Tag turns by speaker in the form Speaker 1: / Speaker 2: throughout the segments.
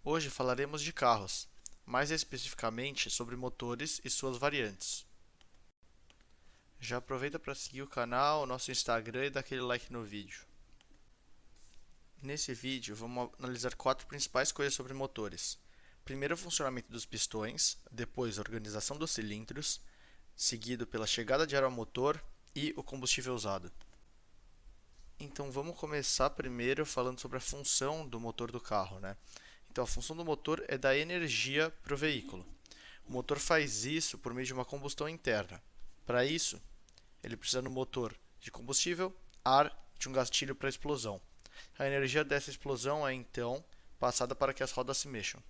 Speaker 1: Hoje falaremos de carros, mais especificamente sobre motores e suas variantes. Já aproveita para seguir o canal, o nosso Instagram e dar aquele like no vídeo. Nesse vídeo vamos analisar quatro principais coisas sobre motores. Primeiro o funcionamento dos pistões, depois a organização dos cilindros, seguido pela chegada de ar ao motor e o combustível usado. Então vamos começar primeiro falando sobre a função do motor do carro, né? Então a função do motor é dar energia para o veículo. O motor faz isso por meio de uma combustão interna. Para isso, ele precisa no motor de combustível, ar e de um gastilho para a explosão. A energia dessa explosão é então passada para que as rodas se mexam.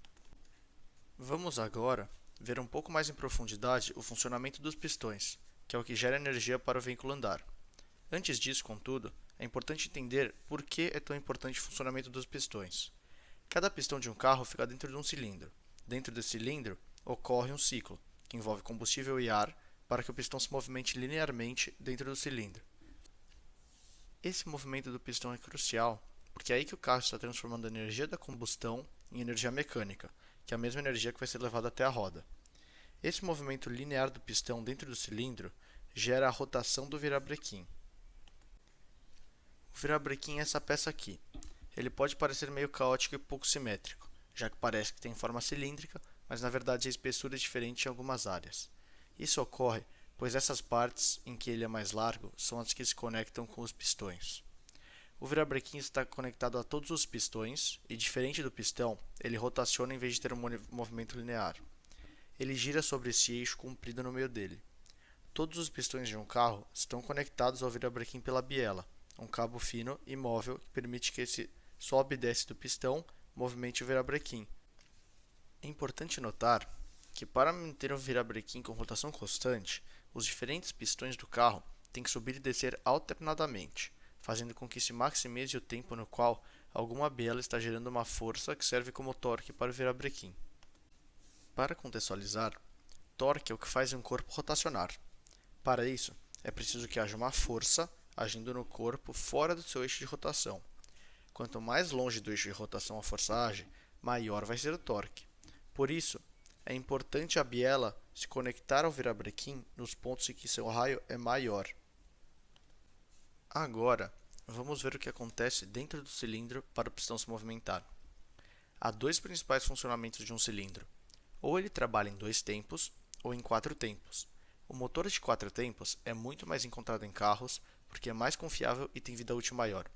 Speaker 1: Vamos agora ver um pouco mais em profundidade o funcionamento dos pistões, que é o que gera energia para o veículo andar. Antes disso, contudo, é importante entender por que é tão importante o funcionamento dos pistões. Cada pistão de um carro fica dentro de um cilindro. Dentro desse cilindro ocorre um ciclo, que envolve combustível e ar, para que o pistão se movimente linearmente dentro do cilindro. Esse movimento do pistão é crucial, porque é aí que o carro está transformando a energia da combustão em energia mecânica, que é a mesma energia que vai ser levada até a roda. Esse movimento linear do pistão dentro do cilindro gera a rotação do virabrequim. O virabrequim é essa peça aqui. Ele pode parecer meio caótico e pouco simétrico, já que parece que tem forma cilíndrica, mas na verdade a espessura é diferente em algumas áreas. Isso ocorre pois essas partes em que ele é mais largo são as que se conectam com os pistões. O virabrequim está conectado a todos os pistões e, diferente do pistão, ele rotaciona em vez de ter um movimento linear. Ele gira sobre esse eixo comprido no meio dele. Todos os pistões de um carro estão conectados ao virabrequim pela biela, um cabo fino e móvel que permite que esse sobe e desce do pistão movimente o virabrequim. É importante notar que para manter o virabrequim com rotação constante, os diferentes pistões do carro têm que subir e descer alternadamente, fazendo com que se maximize o tempo no qual alguma biela está gerando uma força que serve como torque para o virabrequim. Para contextualizar, torque é o que faz um corpo rotacionar. Para isso, é preciso que haja uma força agindo no corpo fora do seu eixo de rotação. Quanto mais longe do eixo de rotação a força age, maior vai ser o torque. Por isso, é importante a biela se conectar ao virabrequim nos pontos em que seu raio é maior. Agora, vamos ver o que acontece dentro do cilindro para o pistão se movimentar. Há dois principais funcionamentos de um cilindro. Ou ele trabalha em dois tempos, ou em quatro tempos. O motor de quatro tempos é muito mais encontrado em carros, porque é mais confiável e tem vida útil maior.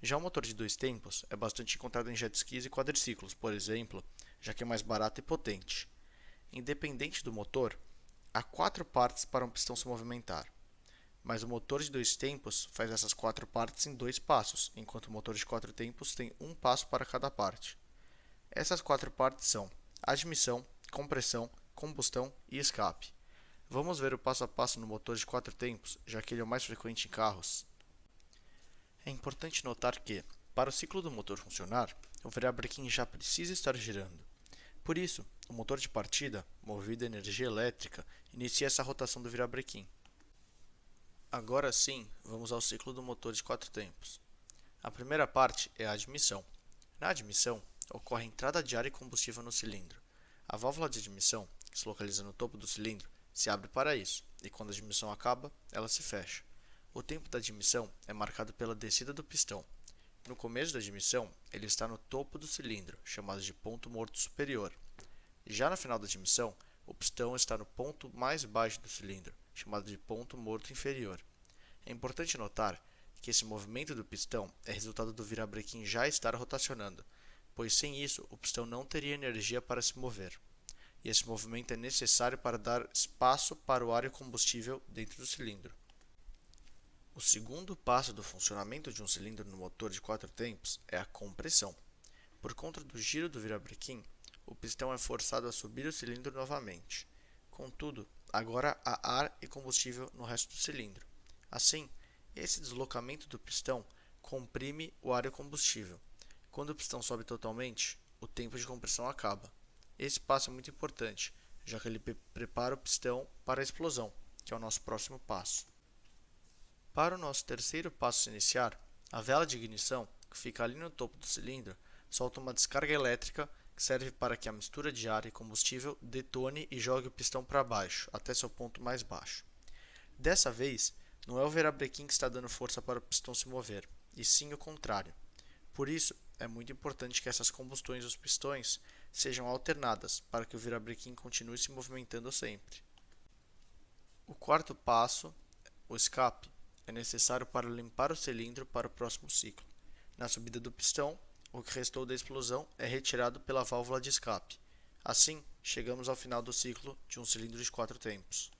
Speaker 1: Já o motor de dois tempos é bastante encontrado em jet skis e quadriciclos, por exemplo, já que é mais barato e potente. Independente do motor, há quatro partes para um pistão se movimentar. Mas o motor de dois tempos faz essas quatro partes em dois passos, enquanto o motor de quatro tempos tem um passo para cada parte. Essas quatro partes são admissão, compressão, combustão e escape. Vamos ver o passo a passo no motor de quatro tempos, já que ele é o mais frequente em carros. É importante notar que, para o ciclo do motor funcionar, o virabrequim já precisa estar girando. Por isso, o motor de partida, movido a energia elétrica, inicia essa rotação do virabrequim. Agora sim, vamos ao ciclo do motor de quatro tempos. A primeira parte é a admissão. Na admissão, ocorre a entrada de ar e combustível no cilindro. A válvula de admissão, que se localiza no topo do cilindro, se abre para isso, e quando a admissão acaba, ela se fecha. O tempo da admissão é marcado pela descida do pistão. No começo da admissão, ele está no topo do cilindro, chamado de ponto morto superior. Já no final da admissão, o pistão está no ponto mais baixo do cilindro, chamado de ponto morto inferior. É importante notar que esse movimento do pistão é resultado do virabrequim já estar rotacionando, pois sem isso o pistão não teria energia para se mover. E esse movimento é necessário para dar espaço para o ar e o combustível dentro do cilindro. O segundo passo do funcionamento de um cilindro no motor de quatro tempos é a compressão. Por conta do giro do virabrequim, o pistão é forçado a subir o cilindro novamente. Contudo, agora há ar e combustível no resto do cilindro. Assim, esse deslocamento do pistão comprime o ar e o combustível. Quando o pistão sobe totalmente, o tempo de compressão acaba. Esse passo é muito importante, já que ele prepara o pistão para a explosão, que é o nosso próximo passo. Para o nosso terceiro passo se iniciar, a vela de ignição, que fica ali no topo do cilindro, solta uma descarga elétrica que serve para que a mistura de ar e combustível detone e jogue o pistão para baixo, até seu ponto mais baixo. Dessa vez, não é o virabrequim que está dando força para o pistão se mover, e sim o contrário. Por isso, é muito importante que essas combustões dos pistões sejam alternadas para que o virabrequim continue se movimentando sempre. O quarto passo, o escape, é necessário para limpar o cilindro para o próximo ciclo. Na subida do pistão, o que restou da explosão é retirado pela válvula de escape. Assim, chegamos ao final do ciclo de um cilindro de 4 tempos.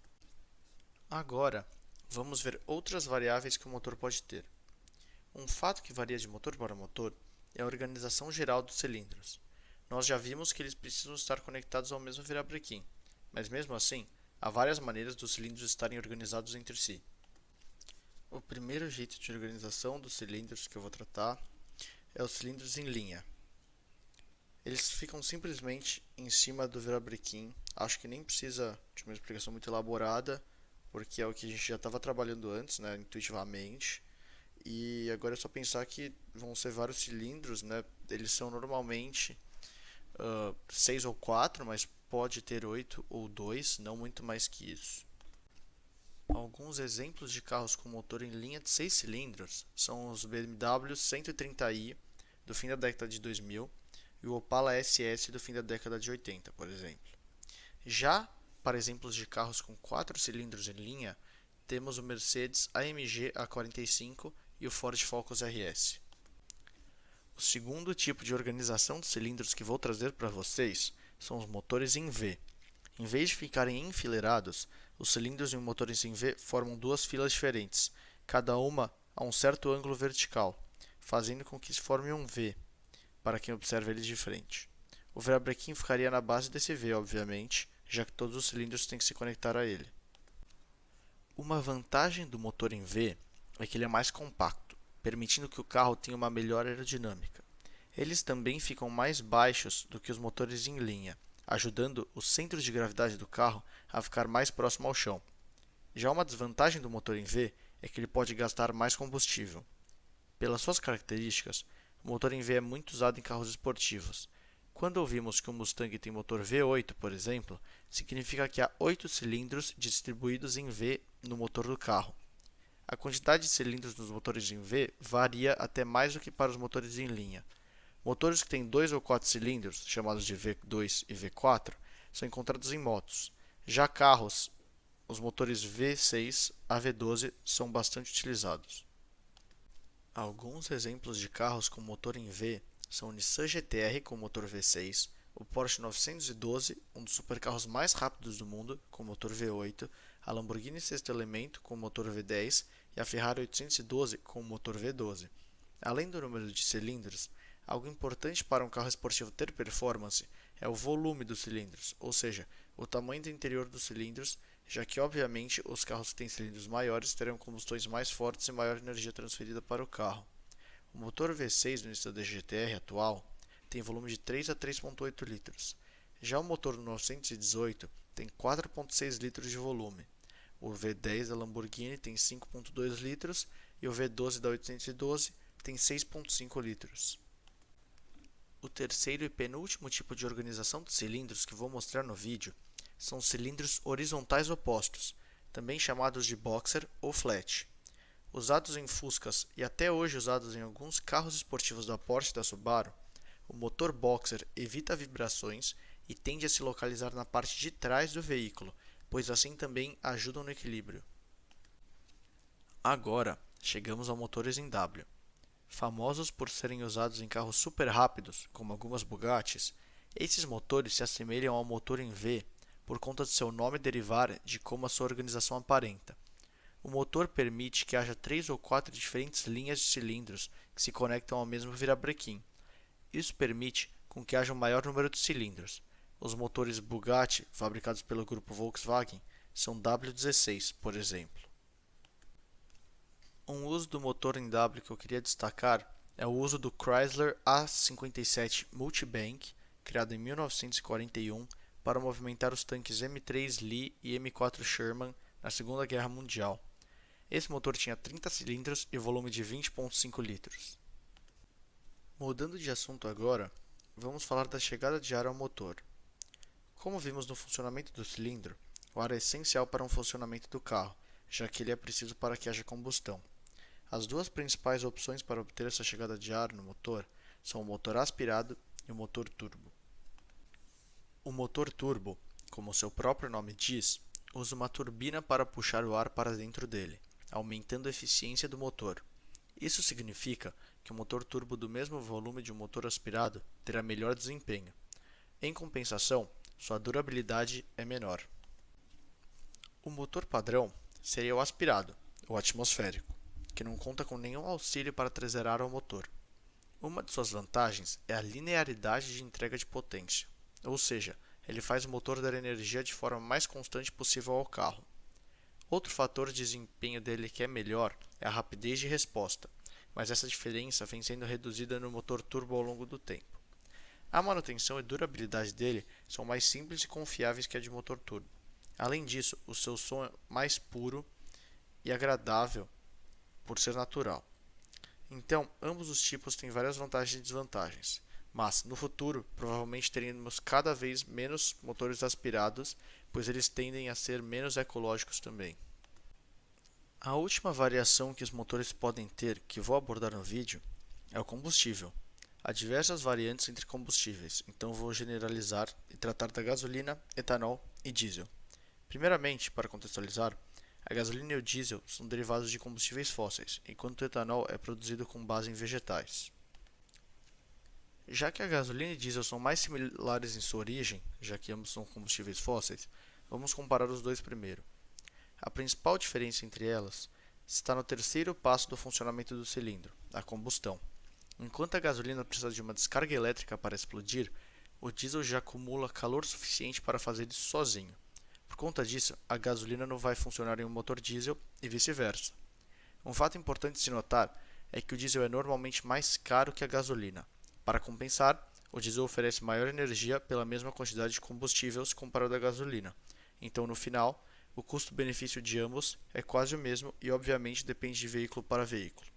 Speaker 1: Agora, vamos ver outras variáveis que o motor pode ter. Um fato que varia de motor para motor é a organização geral dos cilindros. Nós já vimos que eles precisam estar conectados ao mesmo virabrequim, mas mesmo assim, há várias maneiras dos cilindros estarem organizados entre si. O primeiro jeito de organização dos cilindros que eu vou tratar é os cilindros em linha. Eles ficam simplesmente em cima do virabrequim. Acho que nem precisa de uma explicação muito elaborada, porque é o que a gente já estava trabalhando antes, né, intuitivamente. E agora é só pensar que vão ser vários cilindros, né? Eles são normalmente 6 ou 4, mas pode ter 8 ou 2, não muito mais que isso. Alguns exemplos de carros com motor em linha de 6 cilindros são os BMW 130i do fim da década de 2000 e o Opala SS do fim da década de 80, por exemplo. Já para exemplos de carros com 4 cilindros em linha, temos o Mercedes AMG A45 e o Ford Focus RS. O segundo tipo de organização de cilindros que vou trazer para vocês são os motores em V. Em vez de ficarem enfileirados, os cilindros em motores em V formam duas filas diferentes, cada uma a um certo ângulo vertical, fazendo com que se forme um V, para quem observa eles de frente. O virabrequim ficaria na base desse V, obviamente, já que todos os cilindros têm que se conectar a ele. Uma vantagem do motor em V é que ele é mais compacto, permitindo que o carro tenha uma melhor aerodinâmica. Eles também ficam mais baixos do que os motores em linha, ajudando o centro de gravidade do carro a ficar mais próximo ao chão. Já uma desvantagem do motor em V é que ele pode gastar mais combustível. Pelas suas características, o motor em V é muito usado em carros esportivos. Quando ouvimos que um Mustang tem motor V8, por exemplo, significa que há 8 cilindros distribuídos em V no motor do carro. A quantidade de cilindros nos motores em V varia até mais do que para os motores em linha. Motores que têm 2 ou 4 cilindros, chamados de V2 e V4, são encontrados em motos. Já carros, os motores V6 a V12 são bastante utilizados. Alguns exemplos de carros com motor em V são o Nissan GT-R com motor V6, o Porsche 912, um dos supercarros mais rápidos do mundo, com motor V8, a Lamborghini Sexto Elemento com motor V10 e a Ferrari 812 com motor V12. Além do número de cilindros, algo importante para um carro esportivo ter performance é o volume dos cilindros, ou seja, o tamanho do interior dos cilindros, já que obviamente os carros que têm cilindros maiores terão combustões mais fortes e maior energia transferida para o carro. O motor V6 do Nissan GT-R atual tem volume de 3 a 3,8 litros. Já o motor do 918 tem 4,6 litros de volume. O V10 da Lamborghini tem 5,2 litros e o V12 da 812 tem 6,5 litros. O terceiro e penúltimo tipo de organização de cilindros que vou mostrar no vídeo são os cilindros horizontais opostos, também chamados de boxer ou flat. Usados em Fuscas e até hoje usados em alguns carros esportivos da Porsche e da Subaru, o motor boxer evita vibrações e tende a se localizar na parte de trás do veículo, pois assim também ajudam no equilíbrio. Agora, chegamos a motores em W. Famosos por serem usados em carros super rápidos, como algumas Bugattis, esses motores se assemelham ao motor em V por conta de seu nome derivar de como a sua organização aparenta. O motor permite que haja 3 ou 4 diferentes linhas de cilindros que se conectam ao mesmo virabrequim. Isso permite com que haja um maior número de cilindros. Os motores Bugatti, fabricados pelo grupo Volkswagen, são W16, por exemplo. Um uso do motor em W que eu queria destacar é o uso do Chrysler A57 Multibank, criado em 1941 para movimentar os tanques M3 Lee e M4 Sherman na Segunda Guerra Mundial. Esse motor tinha 30 cilindros e volume de 20,5 litros. Mudando de assunto agora, vamos falar da chegada de ar ao motor. Como vimos no funcionamento do cilindro, o ar é essencial para o funcionamento do carro, já que ele é preciso para que haja combustão. As duas principais opções para obter essa chegada de ar no motor são o motor aspirado e o motor turbo. O motor turbo, como seu próprio nome diz, usa uma turbina para puxar o ar para dentro dele, aumentando a eficiência do motor. Isso significa que o motor turbo do mesmo volume de um motor aspirado terá melhor desempenho. Em compensação, sua durabilidade é menor. O motor padrão seria o aspirado, ou atmosférico, que não conta com nenhum auxílio para trazer ar ao motor. Uma de suas vantagens é a linearidade de entrega de potência, ou seja, ele faz o motor dar energia de forma mais constante possível ao carro. Outro fator de desempenho dele que é melhor é a rapidez de resposta, mas essa diferença vem sendo reduzida no motor turbo ao longo do tempo. A manutenção e durabilidade dele são mais simples e confiáveis que a de motor turbo. Além disso, o seu som é mais puro e agradável por ser natural. Então, ambos os tipos têm várias vantagens e desvantagens, mas no futuro provavelmente teremos cada vez menos motores aspirados, pois eles tendem a ser menos ecológicos também. A última variação que os motores podem ter, que vou abordar no vídeo, é o combustível. Há diversas variantes entre combustíveis, então vou generalizar e tratar da gasolina, etanol e diesel. Primeiramente, para contextualizar, a gasolina e o diesel são derivados de combustíveis fósseis, enquanto o etanol é produzido com base em vegetais. Já que a gasolina e diesel são mais similares em sua origem, já que ambos são combustíveis fósseis, vamos comparar os dois primeiro. A principal diferença entre elas está no terceiro passo do funcionamento do cilindro, a combustão. Enquanto a gasolina precisa de uma descarga elétrica para explodir, o diesel já acumula calor suficiente para fazer isso sozinho. Por conta disso, a gasolina não vai funcionar em um motor diesel e vice-versa. Um fato importante de se notar é que o diesel é normalmente mais caro que a gasolina. Para compensar, o diesel oferece maior energia pela mesma quantidade de combustíveis comparado à gasolina. Então, no final, o custo-benefício de ambos é quase o mesmo e, obviamente, depende de veículo para veículo.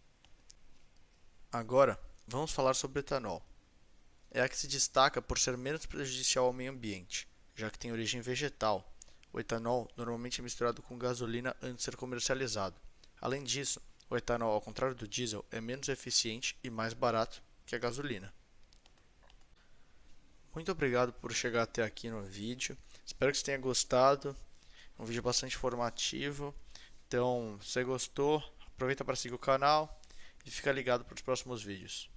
Speaker 1: Agora, vamos falar sobre o etanol. É a que se destaca por ser menos prejudicial ao meio ambiente, já que tem origem vegetal. O etanol normalmente é misturado com gasolina antes de ser comercializado. Além disso, o etanol, ao contrário do diesel, é menos eficiente e mais barato que a gasolina. Muito obrigado por chegar até aqui no vídeo. Espero que você tenha gostado. É um vídeo bastante informativo. Então, se você gostou, aproveita para seguir o canal e fica ligado para os próximos vídeos.